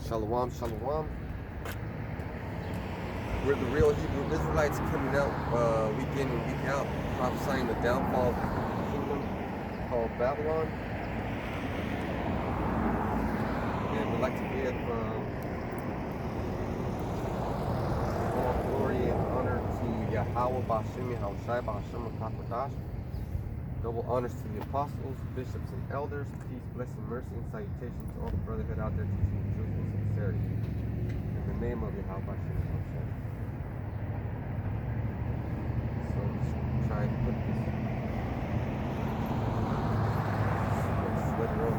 Shalom, shalom. We're the real Hebrew Israelites coming out week in and week out, prophesying the downfall of the kingdom called Babylon. And we'd like to give all glory and honor to Yahawah bahasham Yahawashi. Double honors to the apostles, bishops, and elders. Peace, blessing, mercy, and salutation to all the brotherhood out there teaching the truth and sincerity. In the name of Yahawah bahasham Yahawashi. So just try to put this sweater on.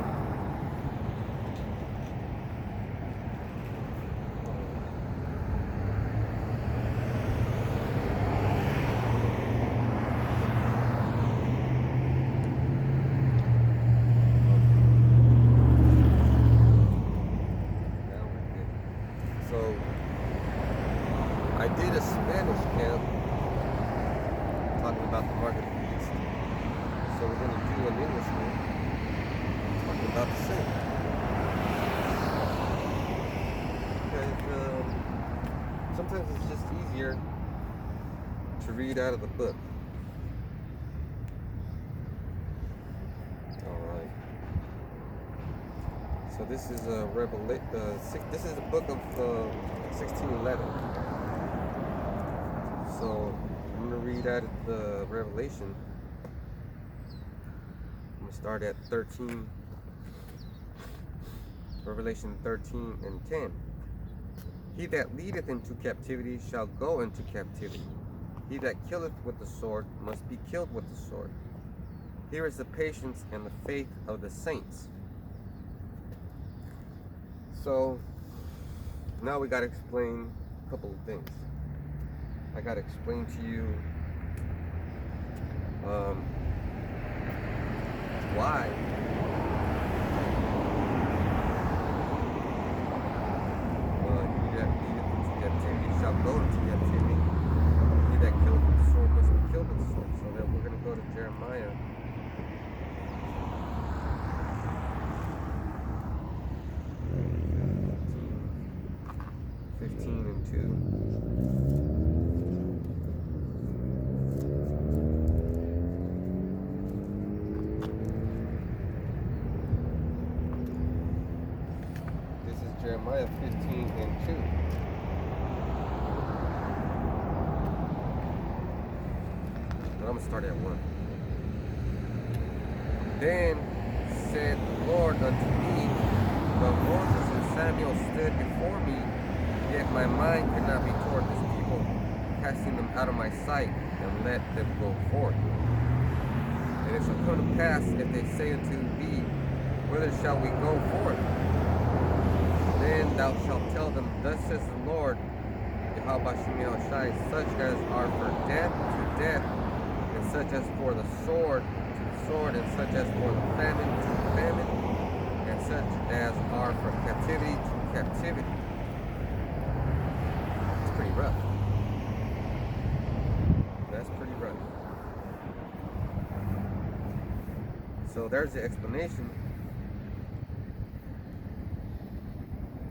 So I did a Spanish camp talking about the mark of the beast. So we're going to do an English one talking about the same. Because sometimes it's just easier to read out of the book. Alright. So this is a this is the book of 1611. So I'm going to read out of the Revelation. I'm going to start at 13. Revelation 13 and 10. He that leadeth into captivity shall go into captivity. He that killeth with the sword must be killed with the sword. Here is the patience and the faith of the saints. So now we got to explain a couple of things. I got to explain to you why he that leadeth into captivity shall go into captivity. He that killeth with the sword must be killed with the sword. So then we're going to go to Jeremiah 15 and 2. This is Jeremiah 15 and 2. But I'm going to start at 1. Then said the Lord unto me, but Moses and Samuel stood before me, yet my mind could not be toward this people, casting them out of my sight, and let them go forth. And it shall come to pass, if they say unto thee, whither shall we go forth? Then thou shalt tell them, thus says the Lord, Yahawah bahasham Yahawashi, such as are for death to death, and such as for the sword to the sword, and such as for the famine to famine, and such as are for captivity to captivity. It's pretty rough. That's pretty rough. So there's the explanation.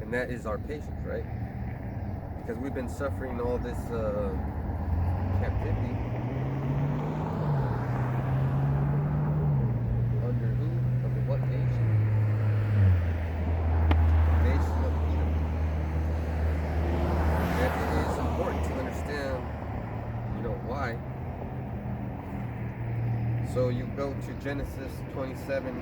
And that is our patience, right? Because we've been suffering all this captivity. Under who? Under what nation? The nation of Edom. And it is important to understand, why. So you go to Genesis 27.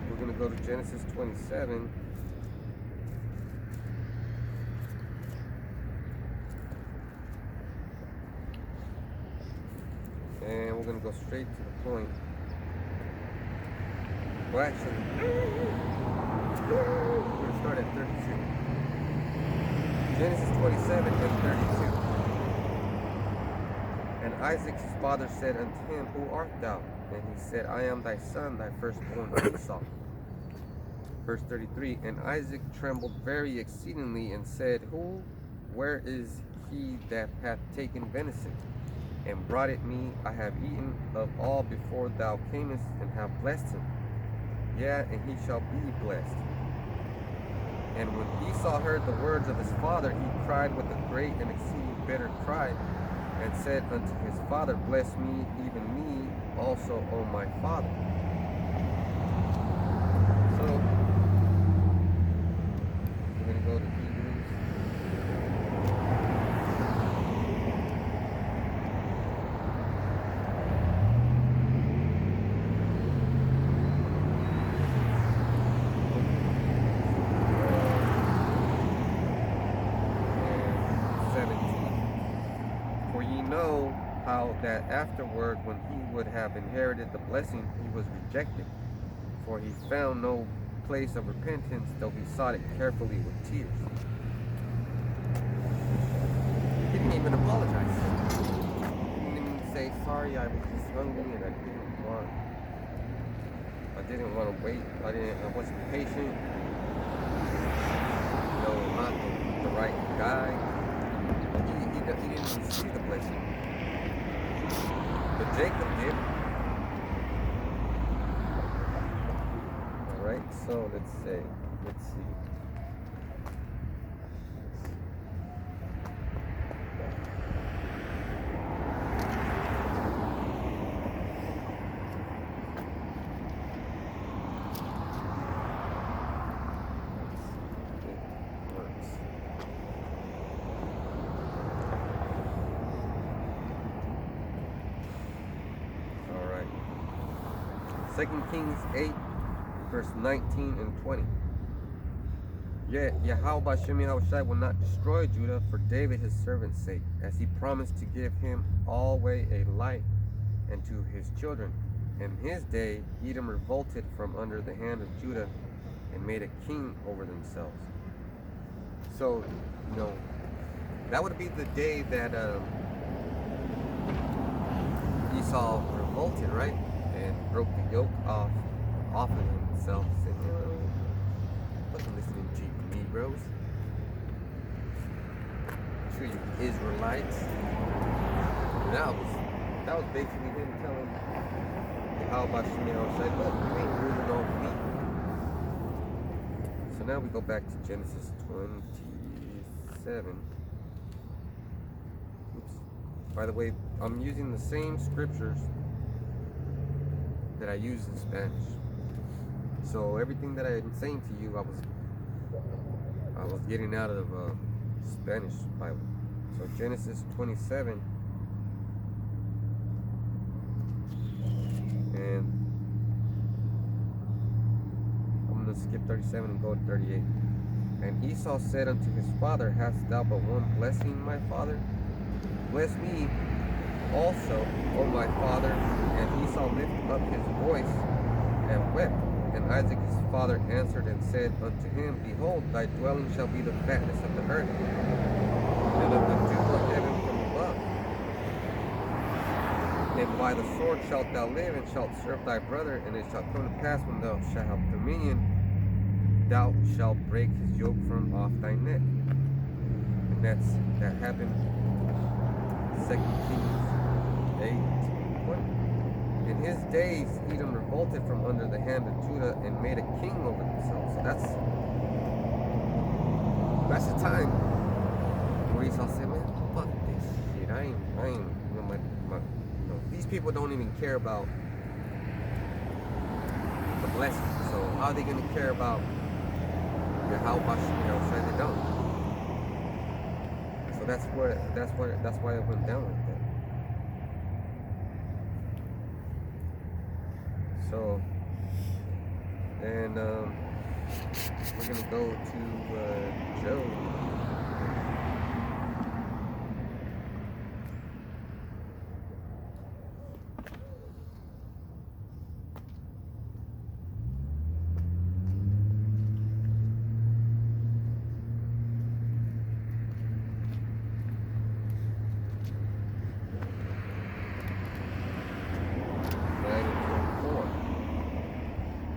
We're going to go to Genesis 27. And we're going to go straight to the point. Well, actually, we're going to start at 32. Genesis 27 and 32. And Isaac's father said unto him, Who art thou? And he said, I am thy son, thy firstborn Esau. Verse 33. And Isaac trembled very exceedingly and said, Where is he that hath taken venison? and brought it me. I have eaten of all before thou camest, and have blessed him. yeah, and he shall be blessed. And when Esau heard the words of his father, he cried with a great and exceeding bitter cry, and said unto his father, Bless me, even me also, O my father. So, we're going to go to Hebrews. For ye know how that afterward, when he would have inherited the blessing, he was rejected. For he found no place of repentance, though he sought it carefully with tears. He didn't even apologize. He didn't even say, sorry, I was just hungry and I didn't want to wait. I wasn't patient. No, not the right guy. He didn't receive the blessing. But Jacob did. Alright, so let's see. Alright. 2 Kings 8, verse 19 and 20. Yet Yahawah bahasham Yahawashi will not destroy Judah for David his servant's sake, as he promised to give him always a light, and to his children. In his day Edom revolted from under the hand of Judah and made a king over themselves. So, that would be the day that Esau revolted, right? And broke the yoke off of himself, saying, wasn't listening to you Negroes. To you Israelites. And that was basically him telling Yahawah bahasham Yahawashi, look, you ain't ruling over me. So now we go back to Genesis 27. Oops. By the way, I'm using the same scriptures that I use in Spanish. So everything that I'm saying to you, I was getting out of Spanish Bible. So Genesis 27, and I'm going to skip 37 and go to 38. And Esau said unto his father, Hast thou but one blessing, my father? Bless me also, O my father. And Esau lifted up his voice and wept. And Isaac his father answered and said unto him, Behold, thy dwelling shall be the fatness of the earth, and of the dew of heaven from above. And by the sword shalt thou live, and shalt serve thy brother. And it shall come to pass, when thou shalt have dominion, thou shalt break his yoke from off thy neck. And that happened 2 Kings 8:20. In his days Edom revolted from under the hand of Judah and made a king over themselves. So that's the time where Esau said, man, fuck this shit. I ain't these people don't even care about the blessing. So how are they gonna care about Yahawah bahasham Yahawashi? They don't. So that's why it went down like that. So, and we're gonna go to Job.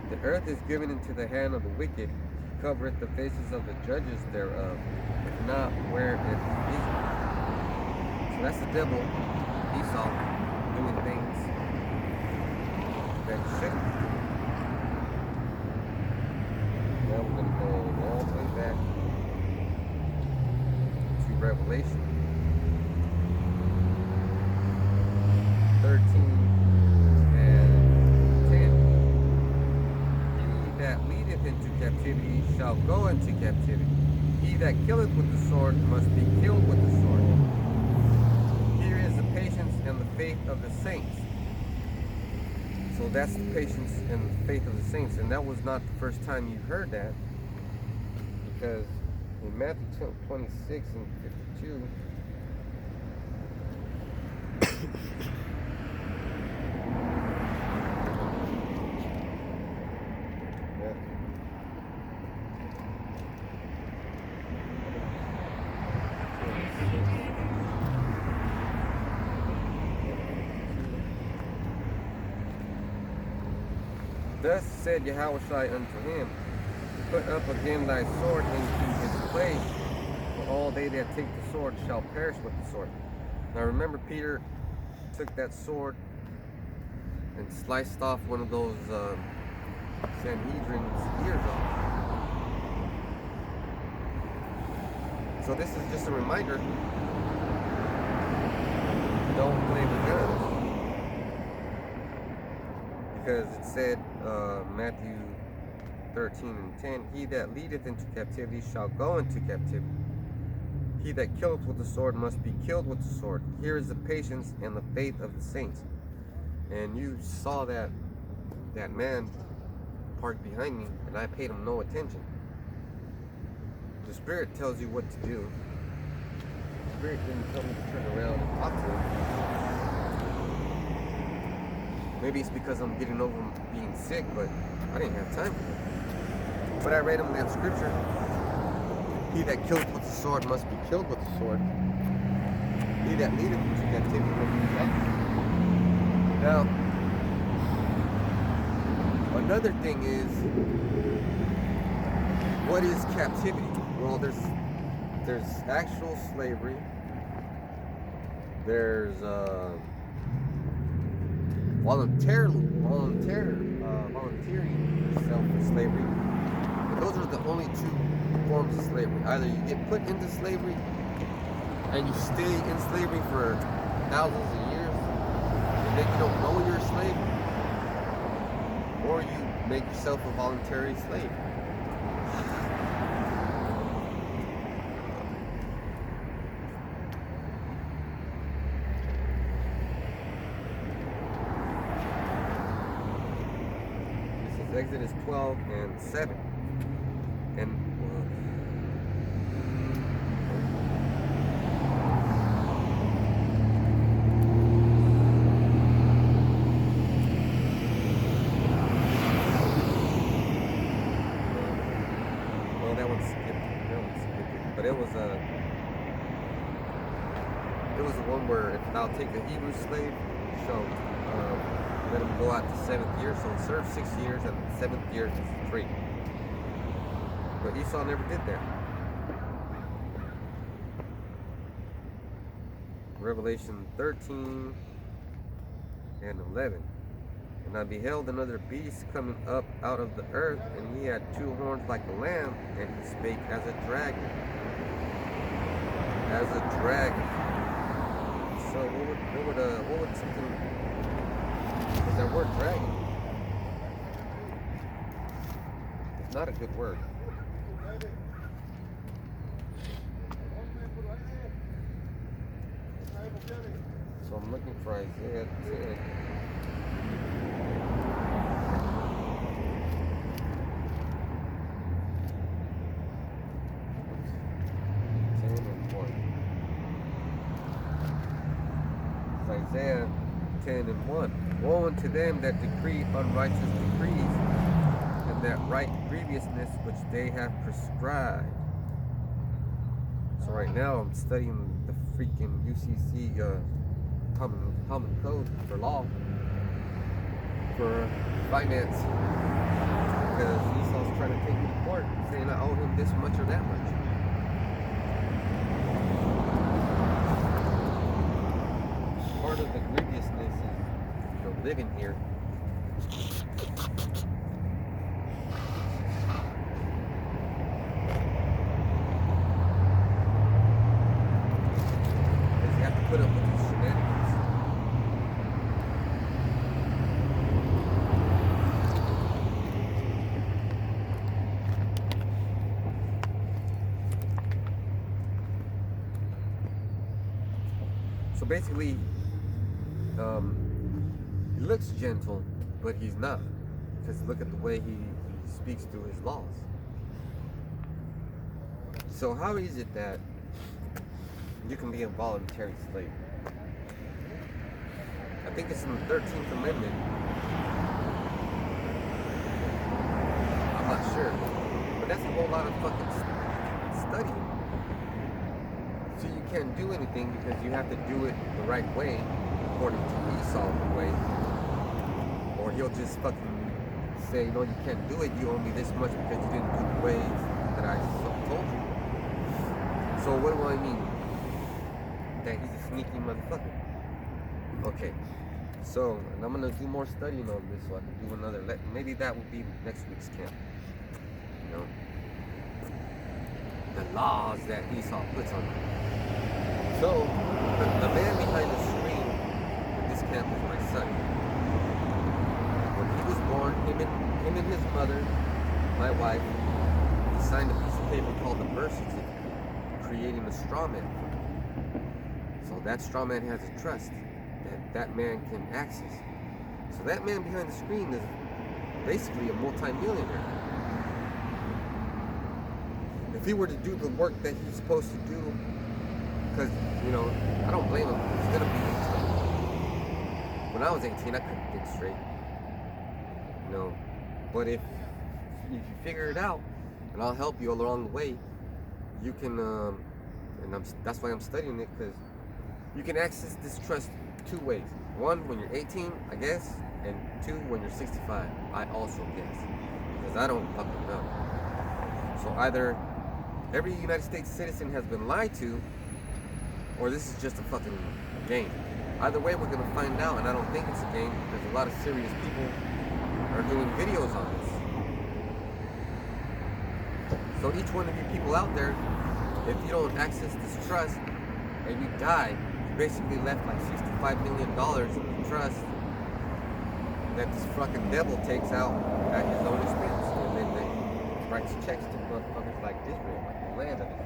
The earth is given into the hand of the wicked, he covereth the faces of the judges thereof, if not where it is. So that's the devil, Esau, doing things that he shouldn't. Revelation 13 and 10. He that leadeth into captivity shall go into captivity. He that killeth with the sword must be killed with the sword. Here is the patience and the faith of the saints. So that's the patience and the faith of the saints. And that was not the first time you heard that. Because in Matthew 26 and 52, thus said Yahawashi unto him, put up again thy sword into its place, for all they that take the sword shall perish with the sword. Now remember, Peter took that sword and sliced off one of those Sanhedrin's ears off. So this is just a reminder, don't play with guns. Because it said, Matthew 13 and 10, he that leadeth into captivity shall go into captivity. He that killeth with the sword must be killed with the sword. Here is the patience and the faith of the saints. And you saw that man parked behind me, and I paid him no attention. The Spirit tells you what to do. The Spirit didn't tell me to turn around and talk to him. Maybe it's because I'm getting over being sick, but I didn't have time for it. But I read him that scripture. He that killeth with the sword must be killed with the sword. He that leadeth into captivity must be captive. Now, another thing is, what is captivity? Well, there's actual slavery. There's volunteering yourself for slavery. And those are the only two forms of slavery. Either you get put into slavery and you stay in slavery for thousands of years, and then you don't know you're a slave, or you make yourself a voluntary slave. Exodus 12 and 7. And well, that one skipped. But it was the one where if thou take a Hebrew slave, so let him go out the 7th year, so serve 6 years, and the 7th year is free. But Esau never did that. Revelation 13 and 11. And I beheld another beast coming up out of the earth, and he had 2 horns like a lamb, and he spake as a dragon. As a dragon. So what would something? Because that word dragon, it's not a good word. So I'm looking for Isaiah 10. 10 and 1. It's Isaiah 10 and 1. Woe unto them that decree unrighteous decrees, and that write grievousness which they have prescribed. So right now I'm studying the freaking UCC common code for law, for finance, because Esau's trying to take me to court, saying I owe him this much or that much. Part of the grievousness is living here. So basically, he looks gentle, but he's not. Because look at the way he speaks through his laws. So how is it that you can be a voluntary slave? I think it's in the 13th Amendment. I'm not sure. But that's a whole lot of fucking studying. So you can't do anything because you have to do it the right way, according to Esau's way. Or he'll just fucking say, no, you can't do it. You owe me this much because you didn't do the ways that I told you. So what do I mean? That he's a sneaky motherfucker. Okay, so and I'm gonna do more studying on this so I can do another. Maybe that will be next week's camp. You know, the laws that Esau puts on them. So the man behind the screen in this camp is my son. When he was born, him and his mother, my wife, he signed a piece of paper called the birth certificate, creating a straw man. So that straw man has a trust that man can access. So that man behind the screen is basically a multi-millionaire. If he were to do the work that he's supposed to do, because, you know, I don't blame him. He's going to be 18. When I was 18, I couldn't think straight. You know, but if you figure it out, and I'll help you along the way, you can, that's why I'm studying it, because you can access this trust two ways. One, when you're 18, I guess, and two, when you're 65. I also guess, because I don't fucking know. So either every United States citizen has been lied to, or this is just a fucking game. Either way, we're gonna find out, and I don't think it's a game. There's a lot of serious people are doing videos on this. So each one of you people out there, if you don't access this trust and you die, you basically left like $65 million in the trust that this fucking devil takes out at his own expense, and then they writes checks to motherfuckers like Israel, like the land of it.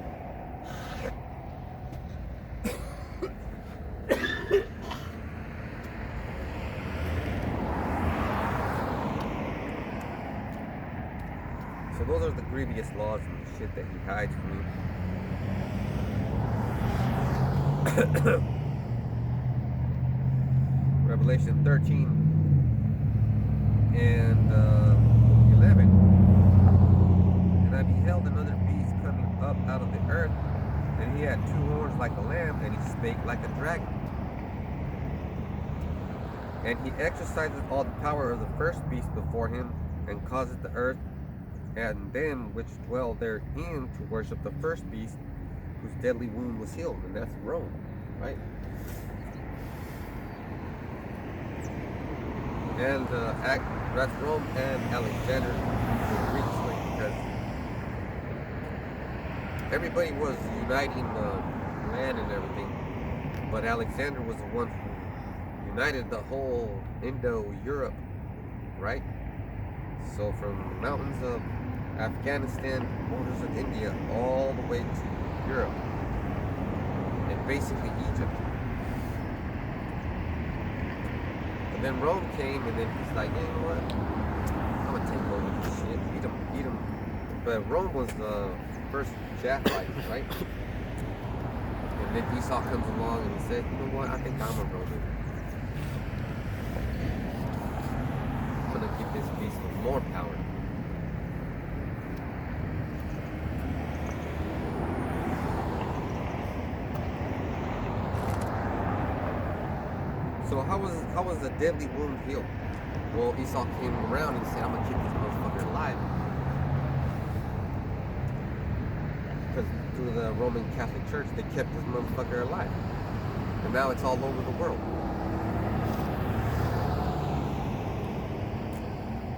So those are the grievous laws and the shit that he hides from you. Revelation 13 and 11. And I beheld another beast coming up out of the earth, and he had two horns like a lamb, and he spake like a dragon. And he exercised all the power of the first beast before him, and caused the earth and them which dwell therein to worship the first beast, whose deadly wound was healed, and that's Rome, right? And that's Rome and Alexander, the Greeks, like, because everybody was uniting the land and everything, but Alexander was the one who united the whole Indo-Europe, right? So from the mountains of Afghanistan, borders of India, all the way to Europe, and basically Egypt. And then Rome came, and then he's like, you know what? I'm gonna take over this shit, beat him. But Rome was the first Japhite, right? And then Esau comes along and he said, you know what? I think I'm a Roman. I'm gonna give this beast more power. So how was the deadly wound healed? Well, Esau came around and said, I'm gonna keep this motherfucker alive. Because through the Roman Catholic Church, they kept this motherfucker alive. And now it's all over the world.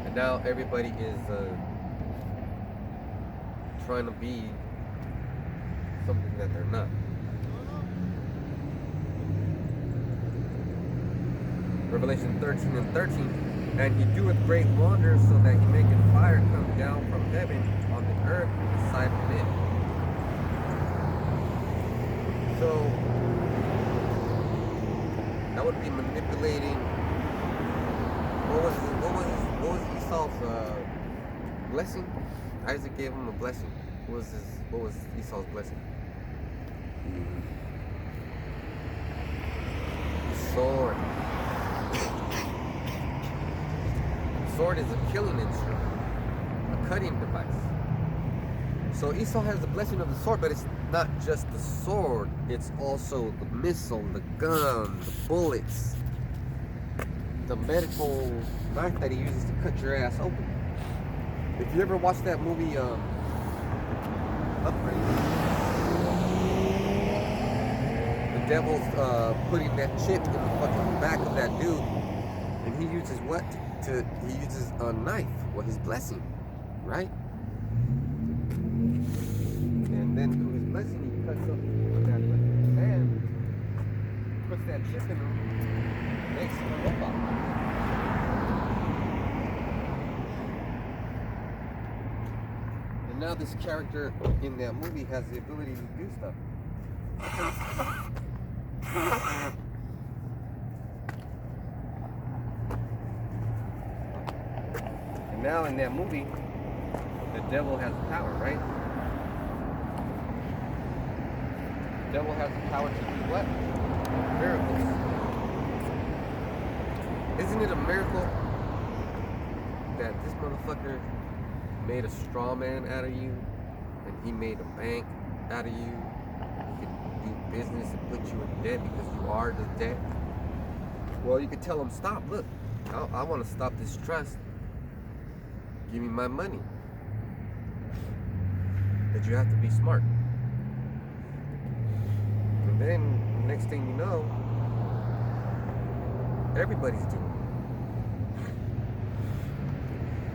And now everybody is trying to be something that they're not. Revelation 13 and 13, and he doeth great wonders, so that he maketh fire come down from heaven on the earth in the sight of men. So That would be manipulating. What was Esau's blessing? Isaac gave him a blessing. What was Esau's blessing? Sword. Sword is a killing instrument, a cutting device. So Esau has the blessing of the sword, but it's not just the sword, it's also the missile, the gun, the bullets, the medical knife that he uses to cut your ass open. If you ever watched that movie, Upgrade, the devil's putting that chip in the fucking back of that dude, and he uses what? He uses a knife, well, his blessing, right? And then through his blessing, he cuts up that man, puts that chip in him, makes him a robot. And now this character in that movie has the ability to do stuff. And now in that movie, the devil has power, right? The devil has the power to do what? Miracles. Isn't it a miracle that this motherfucker made a straw man out of you, and he made a bank out of you? He could do business and put you in debt because you are the debt. Well, you could tell him, stop, look, I want to stop this trust. Give me my money. But you have to be smart. And then, next thing you know, everybody's doing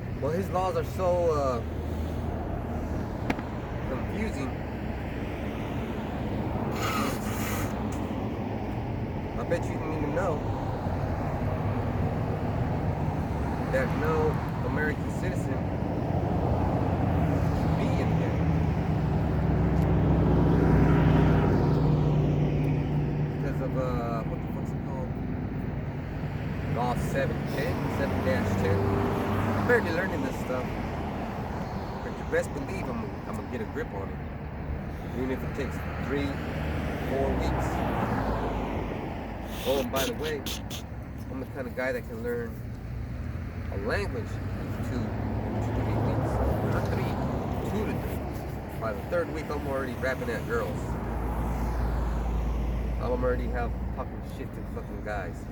it. Well, his laws are so confusing. I bet you didn't even know that no American citizen should be in there. Because of, what the fuck's it called? Law 710, 7-10. I'm barely learning this stuff. But you best believe I'm gonna get a grip on it. Even if it takes 3-4 weeks. Oh, and by the way, I'm the kind of guy that can learn a language in 2 to 3 weeks. Not 3, 2 to 3. By the 3rd week, I'm already rapping at girls. I'm already talking shit to fucking guys.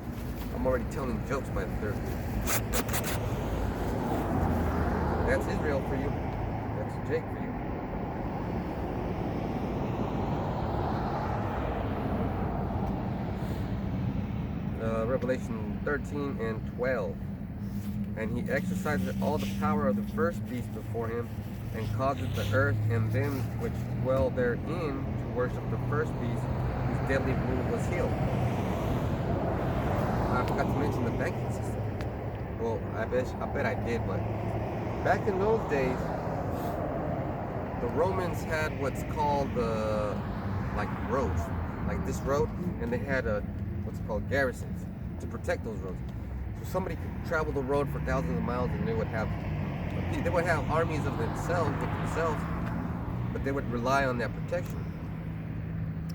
I'm already telling jokes by the 3rd week. That's Israel for you. That's Jake for you. Revelation 13 and 12. And he exercises all the power of the first beast before him, and caused the earth and them which dwell therein to worship the first beast, whose deadly rule was healed. I forgot to mention the banking system. Well, I bet I did, but back in those days, the Romans had what's called like roads, like this road, and they had what's called garrisons to protect those roads. So somebody could travel the road for thousands of miles, and they would have armies of themselves with themselves, but they would rely on that protection.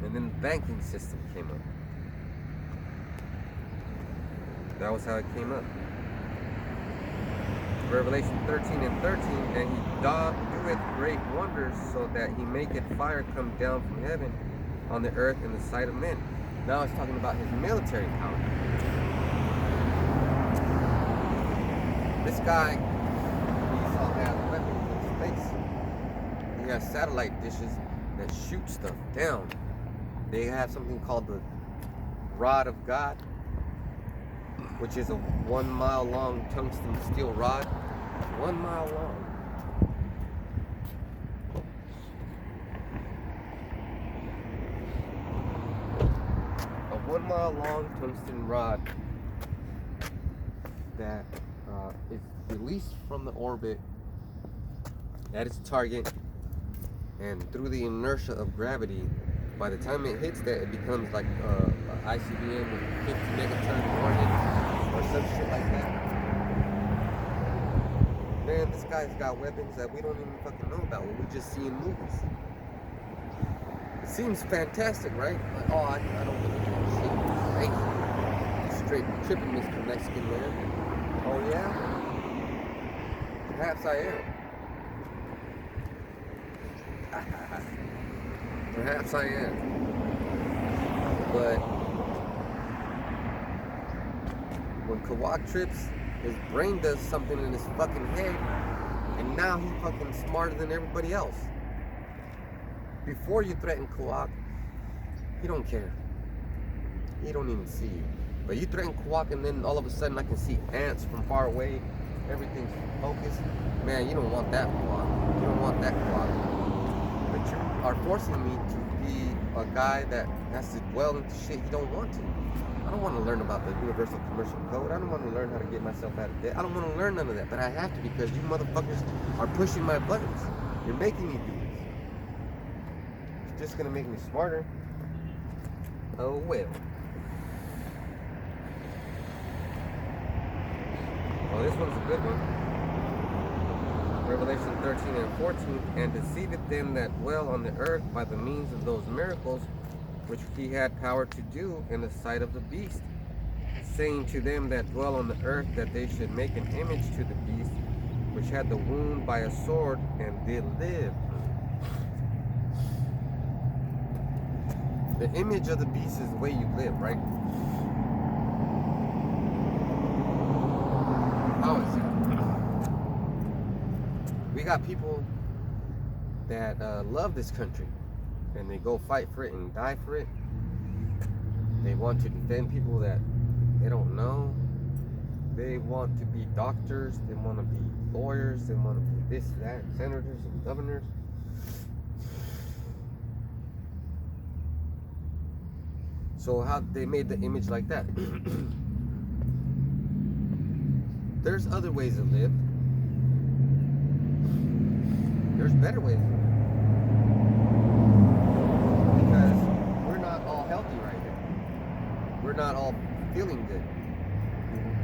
And then the banking system came up. That was how it came up. Revelation 13 and 13, and he doeth great wonders, so that he maketh fire come down from heaven on the earth in the sight of men. Now it's talking about his military power. This guy, Esau, has weapons in space. He has satellite dishes that shoot stuff down. They have something called the Rod of God, which is a 1 mile long tungsten steel rod. 1 mile long. A 1 mile long tungsten rod that is released from the orbit at its target, and through the inertia of gravity, by the time it hits that, it becomes like ICBM with 50 megaton warhead or some shit like that. Man, this guy's got weapons that we don't even fucking know about, what we just see in movies. It seems fantastic, right? Like, oh, I don't believe in that shit. Right? Straight tripping, Mr. Mexican man. Oh yeah? Perhaps I am. Perhaps I am. But when Kawak trips, his brain does something in his fucking head, and now he's fucking smarter than everybody else. Before you threaten Kawak, he don't care. He don't even see you. But you threaten Kawak, and then all of a sudden I can see ants from far away. Everything's focused. Man, you don't want that Kawak. You don't want that Kawak. But you are forcing me to be a guy that has to dwell into shit you don't want to. I don't want to learn about the Universal Commercial Code. I don't want to learn how to get myself out of debt. I don't want to learn none of that, but I have to because you motherfuckers are pushing my buttons. You're making me do this. It's just gonna make me smarter. Oh well. Oh, this one's a good one. Revelation 13 and 14, and deceiveth them that dwell on the earth by the means of those miracles which he had power to do in the sight of the beast, saying to them that dwell on the earth that they should make an image to the beast, which had the wound by a sword and did live. The image of the beast is the way you live, right? How is it? We got people that love this country, and they go fight for it and die for it. They want to defend people that they don't know. They want to be doctors. They want to be lawyers. They want to be this, that, senators and governors. So how they made the image like that? There's other ways to live. There's better ways to live. Because we're not all healthy right now. We're not all feeling good.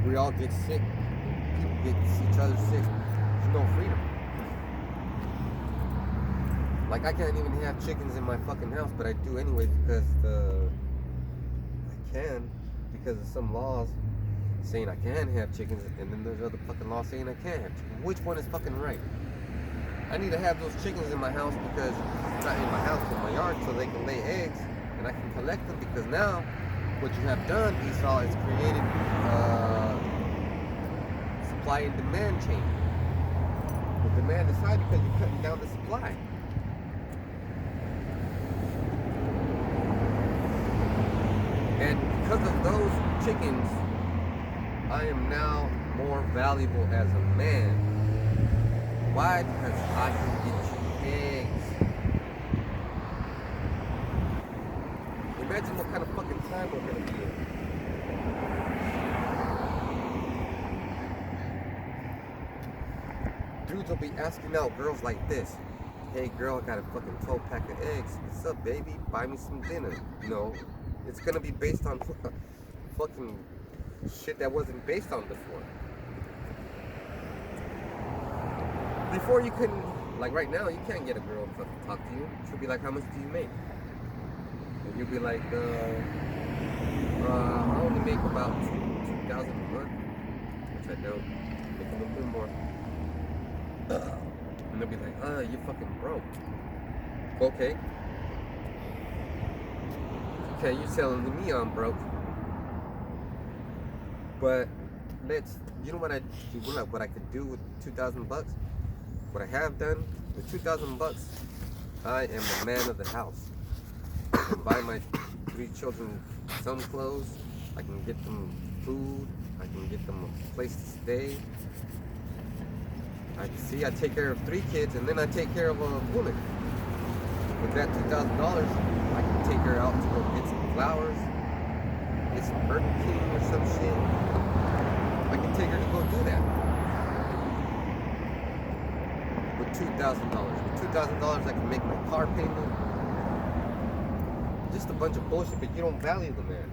We all get sick. People get each other sick. There's no freedom. Like I can't even have chickens in my fucking house, but I do anyway because I can, because of some laws saying I can have chickens, and then there's other fucking laws saying I can't have chickens. Which one is fucking right? I need to have those chickens in my house because, not in my house, but in my yard, so they can lay eggs, and I can collect them, because now, what you have done, Esau, is created supply and demand chain. The demand is high because you're cutting down the supply. And because of those chickens, I am now more valuable as a man. Why? Because I can get you eggs. Imagine what kind of fucking time we're gonna be in. Dudes will be asking out girls like this. Hey girl, I got a fucking 12-pack of eggs. What's up, baby? Buy me some dinner. You know, it's gonna be based on fucking shit that wasn't based on before. Before you couldn't, like right now, you can't get a girl to fucking talk to you. She'll be like, how much do you make? And you'll be like, I only make about $2,000 a month. Which I don't. Make a little bit more. And they'll be like, you fucking broke. Okay. Okay, you're telling me I'm broke. But you know what I could do with $2,000? What I have done with $2,000, I am the man of the house. I can buy my 3 children some clothes. I can get them food. I can get them a place to stay. I take care of 3 kids, and then I take care of a woman. With that $2,000, I can take her out to go get some flowers, get some Burger King or some shit. I can take her to go do that. With $2,000. With $2,000, I can make my car payment. Just a bunch of bullshit, but you don't value the man.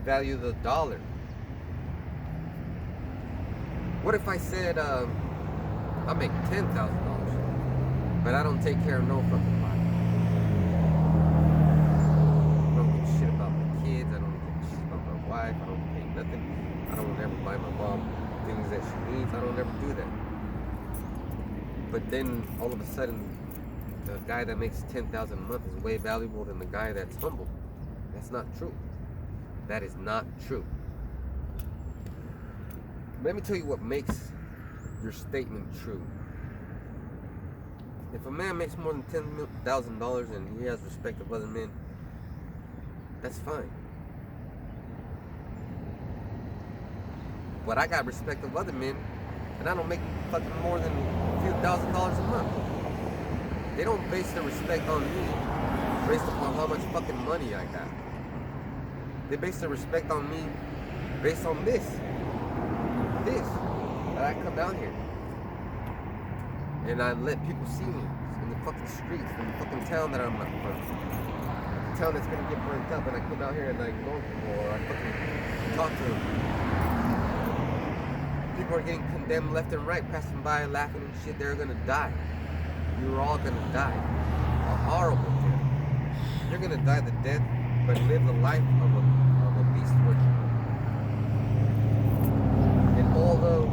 value the dollar. What if I said I make $10,000, but I don't take care of no fucking body? I don't give a shit about my kids. I don't give a shit about my wife. I don't pay nothing. I don't ever buy my mom things that she needs. I don't ever do that. But then all of a sudden, the guy that makes $10,000 a month is way valuable than the guy that's humble. That's not true. That is not true. Let me tell you what makes your statement true. If a man makes more than $10,000 and he has respect of other men, that's fine. But I got respect of other men, and I don't make fucking more than a few $1,000s a month. They don't base their respect on me based upon how much fucking money I got. They base their respect on me based on this, that I come down here and I let people see me in the fucking streets, in the fucking town that I'm not from, the town that's gonna get burnt up, and I come out here and I ignore people or I fucking talk to them. People are getting condemned left and right, passing by, laughing and shit. They're gonna die. You're all gonna die a horrible death. You're gonna die the death, but live the life of a beast worshiper. And although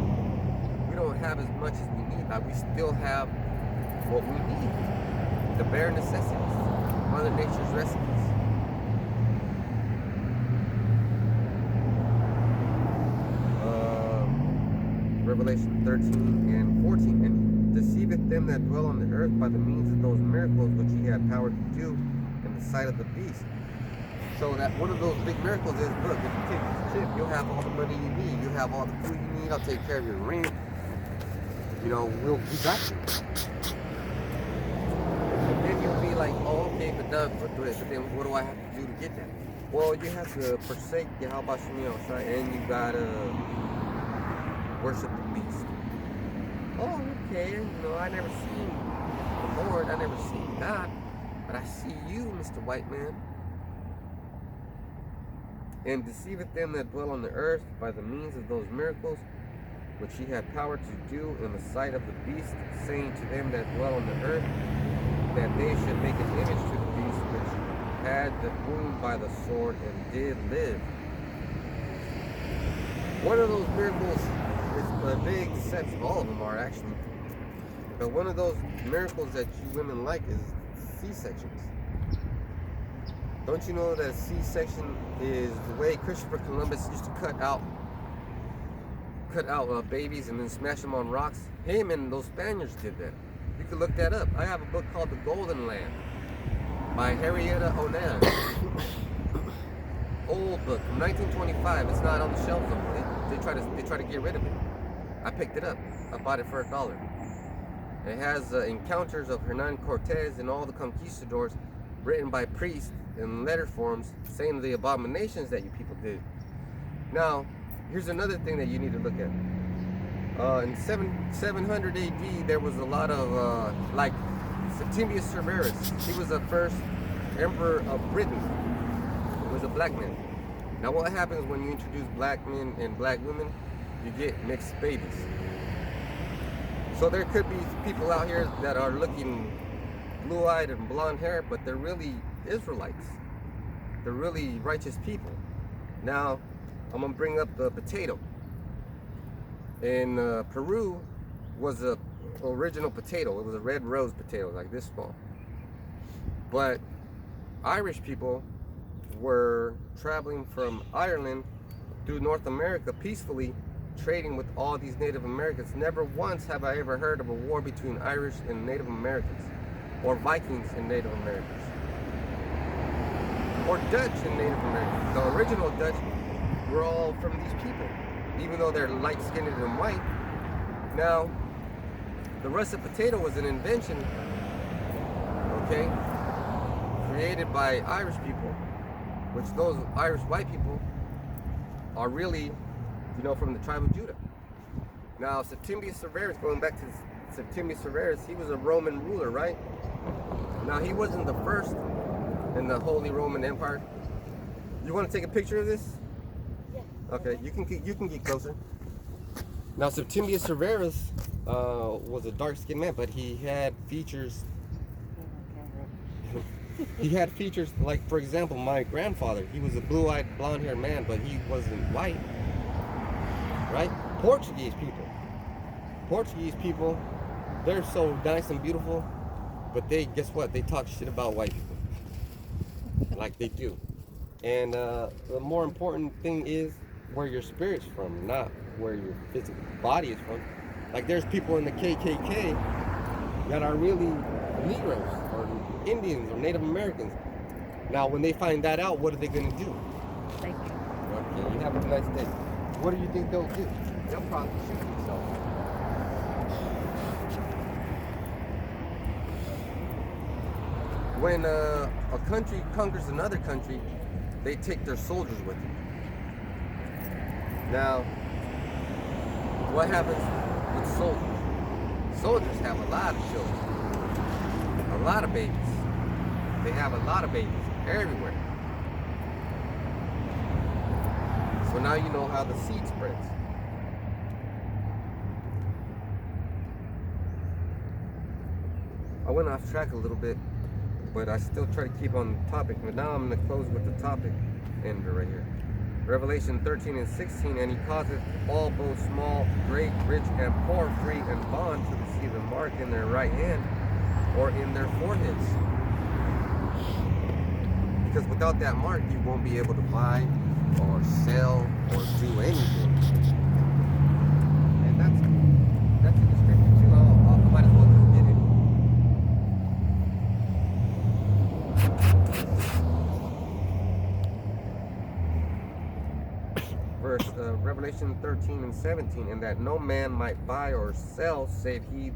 we don't have as much as we need, but we still have what we need. The bare necessities, Mother Nature's recipes. Revelation 13 and 14. And deceiveth them that dwell on the earth by the means of those miracles which he had power to do in the sight of the beast. So that one of those big miracles is, look, if you take this chip, you'll have all the money you need. You'll have all the food you need. I'll take care of your rent. You know, we got you. And then you'll be like, oh, okay, but then what do I have to do to get that? Well, you have to forsake Yahawah bahasham Yahawashi, and you gotta worship the beast. Oh, okay, you know, I never seen the Lord, I never seen God, but I see you, Mr. White Man. And deceiveth them that dwell on the earth by the means of those miracles which he had power to do in the sight of the beast, saying to them that dwell on the earth that they should make an image to the beast which had the wound by the sword and did live. One of those miracles is a big deception. All of them are actually. But one of those miracles that you women like is C-sections. Don't you know that C-section is the way Christopher Columbus used to cut out babies and then smash them on rocks? Him and those Spaniards did that. You can look that up. I have a book called The Golden Land by Henrietta Onan. Old book from 1925. It's not on the shelves anymore. They try to get rid of it. I picked it up. I bought it for $1. It has encounters of Hernan Cortez and all the conquistadors, written by priests in letter forms, saying the abominations that you people did. Now, here's another thing that you need to look at. In 700 AD, there was a lot of like Septimius Severus. He was the first emperor of Britain. He was a black man. Now, what happens when you introduce black men and black women? You get mixed babies. So there could be people out here that are looking blue-eyed and blonde hair, but they're really Israelites. They're really righteous people. Now, I'm gonna bring up the potato. In Peru was a original potato. It was a red rose potato, like this small. But Irish people were traveling from Ireland through North America peacefully, trading with all these Native Americans. Never once have I ever heard of a war between Irish and Native Americans, or Vikings and Native Americans, or Dutch and Native Americans. The original Dutch were all from these people, even though they're light-skinned and white. Now, the russet potato was an invention, okay, created by Irish people, which those Irish white people are really, you know, from the tribe of Judah. Now, Septimius Severus, going back to Septimius Severus, he was a Roman ruler, right? Now, he wasn't the first in the Holy Roman Empire. You want to take a picture of this? Okay, you can get closer. Now, Septimius Severus was a dark-skinned man, but he had features. He had features like, for example, my grandfather. He was a blue-eyed, blonde-haired man, but he wasn't white, right? Portuguese people, they're so nice and beautiful, but they, guess what? They talk shit about white people, like they do. And the more important thing is where your spirit's from, not where your physical body is from. Like there's people in the KKK that are really Negroes or Indians or Native Americans. Now, when they find that out, what are they going to do? Thank you. Okay, you have a nice day. What do you think they'll do? They'll probably shoot themselves. When a country conquers another country, they take their soldiers with them. Now, what happens with soldiers? Soldiers have a lot of children, a lot of babies. They have a lot of babies everywhere. So now you know how the seed spreads. I went off track a little bit, but I still try to keep on the topic. But now I'm going to close with the topic ender right here. Revelation 13 and 16, and he causeth all, both small, great, rich, and poor, free and bond, to receive a mark in their right hand or in their foreheads. Because without that mark, you won't be able to buy or sell or do anything. And that's in the scripture too. I might as well just get it. Revelation 13 and 17, and that no man might buy or sell save he that